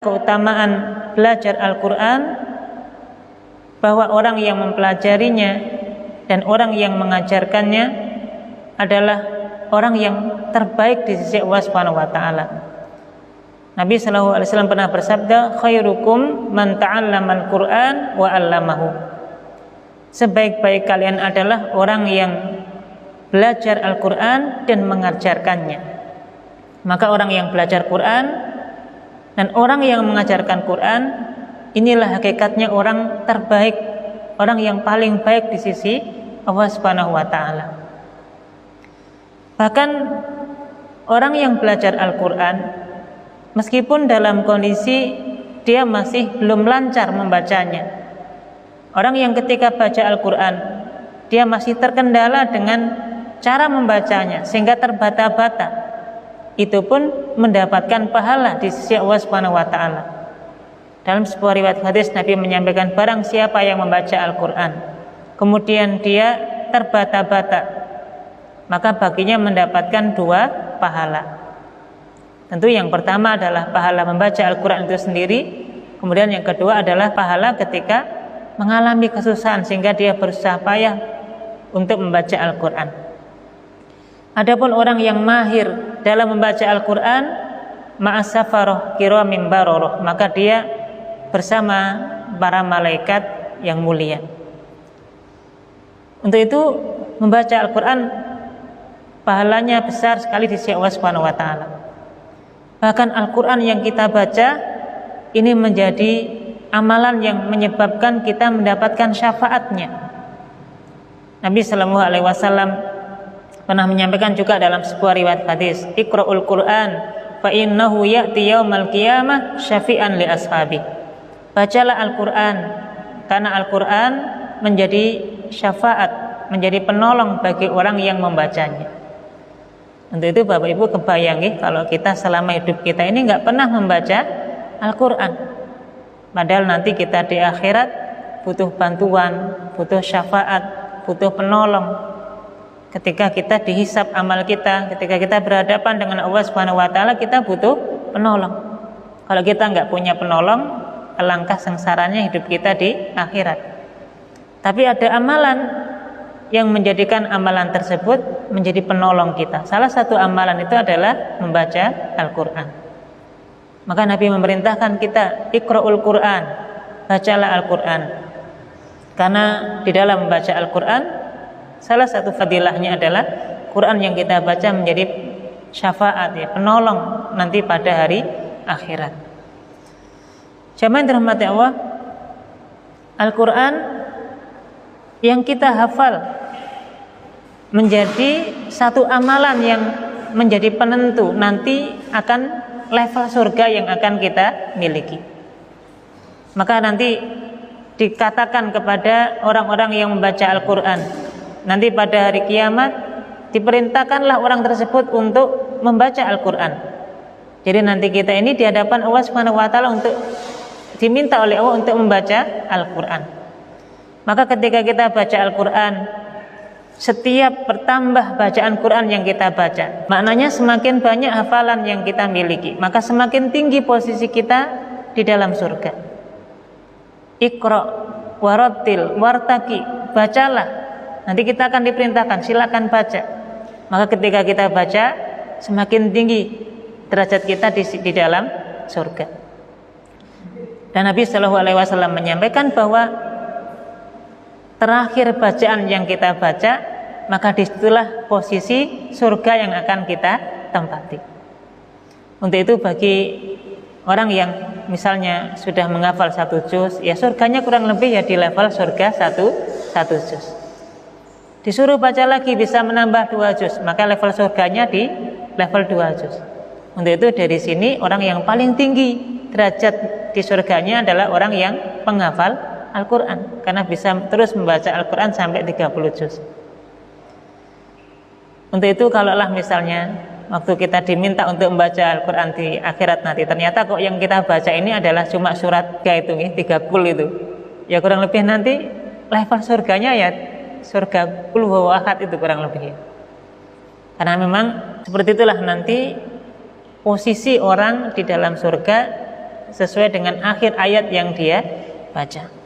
keutamaan belajar Al-Quran, bahwa orang yang mempelajarinya dan orang yang mengajarkannya adalah orang yang terbaik di sisi Allah Subhanahu wa taala. Nabi sallallahu alaihi wasallam pernah bersabda, "Khairukum man ta'allamal Qur'an wa 'allamahu." Sebaik-baik kalian adalah orang yang belajar Al-Quran dan mengajarkannya. Maka orang yang belajar Quran dan orang yang mengajarkan Quran, inilah hakikatnya orang terbaik, orang yang paling baik di sisi Allah Subhanahu wa taala. Bahkan orang yang belajar Al-Quran, meskipun dalam kondisi dia masih belum lancar membacanya, orang yang ketika baca Al-Quran dia masih terkendala dengan cara membacanya sehingga terbata-bata, itu pun mendapatkan pahala di sisi Allah Subhanahu wa taala. Dalam sebuah riwayat hadis Nabi menyampaikan, barang siapa yang membaca Al-Quran kemudian dia terbata-bata, maka baginya mendapatkan 2 pahala. Tentu yang pertama adalah pahala membaca Al-Quran itu sendiri, kemudian yang kedua adalah pahala ketika mengalami kesusahan sehingga dia berusaha payah untuk membaca Al-Quran. Adapun orang yang mahir dalam membaca Al-Quran, ma'as-safaroh kiramin baroroh, maka dia bersama para malaikat yang mulia. Untuk itu membaca Al-Quran pahalanya besar sekali di sisi Allah Subhanahu wa taala. Bahkan Al-Quran yang kita baca ini menjadi amalan yang menyebabkan kita mendapatkan syafaatnya. Nabi sallallahu alaihi wasallam pernah menyampaikan juga dalam sebuah riwayat hadis, Iqra'ul Qur'an fa innahu ya'ti yaumal qiyamah syafi'an li ashabi. Bacalah Al-Quran karena Al-Quran menjadi syafaat, menjadi penolong bagi orang yang membacanya. Untuk itu Bapak Ibu kebayang kalau kita selama hidup kita ini nggak pernah membaca Al-Quran, padahal nanti kita di akhirat butuh bantuan, butuh syafaat, butuh penolong. Ketika kita dihisab amal kita, ketika kita berhadapan dengan Allah Subhanahu wa taala, kita butuh penolong. Kalau kita nggak punya penolong, alangkah sengsaranya hidup kita di akhirat. Tapi ada amalan yang menjadikan amalan tersebut menjadi penolong kita. Salah satu amalan itu adalah membaca Al-Quran. Maka Nabi memerintahkan kita, Iqra'ul Quran, bacalah Al-Quran. Karena di dalam membaca Al-Quran, salah satu fadilahnya adalah Quran yang kita baca menjadi syafaat, ya, penolong nanti pada hari akhirat. Jamaah yang dirahmati Allah, Al-Quran yang kita hafal menjadi satu amalan yang menjadi penentu nanti akan level surga yang akan kita miliki. Maka nanti dikatakan kepada orang-orang yang membaca Al-Quran, nanti pada hari kiamat diperintahkanlah orang tersebut untuk membaca Al-Quran. Jadi nanti kita ini di hadapan Allah Subhanahu wa taala untuk diminta oleh Allah untuk membaca Al-Quran. Maka ketika kita baca Al-Quran, setiap bertambah bacaan Quran yang kita baca, maknanya semakin banyak hafalan yang kita miliki, maka semakin tinggi posisi kita di dalam surga. Iqra warattil wartaqi, bacalah. Nanti kita akan diperintahkan, silakan baca. Maka ketika kita baca, semakin tinggi derajat kita di dalam surga. Dan Nabi Shallallahu alaihi wasallam menyampaikan bahwa terakhir bacaan yang kita baca, maka disitulah posisi surga yang akan kita tempati. Untuk itu bagi orang yang misalnya sudah menghafal 1 juz, ya surganya kurang lebih ya di level surga satu juz. Disuruh baca lagi bisa menambah 2 juz, maka level surganya di level 2 juz. Untuk itu dari sini orang yang paling tinggi derajat di surganya adalah orang yang penghafal Al-Quran, karena bisa terus membaca Al-Quran sampai 30 juz. Untuk itu kalaulah misalnya waktu kita diminta untuk membaca Al-Quran di akhirat nanti, ternyata kok yang kita baca ini adalah cuma surat itu 30 itu, ya kurang lebih nanti level surganya ya surga qul huwallahu ahad itu kurang lebih ya. Karena memang seperti itulah nanti posisi orang di dalam surga sesuai dengan akhir ayat yang dia baca.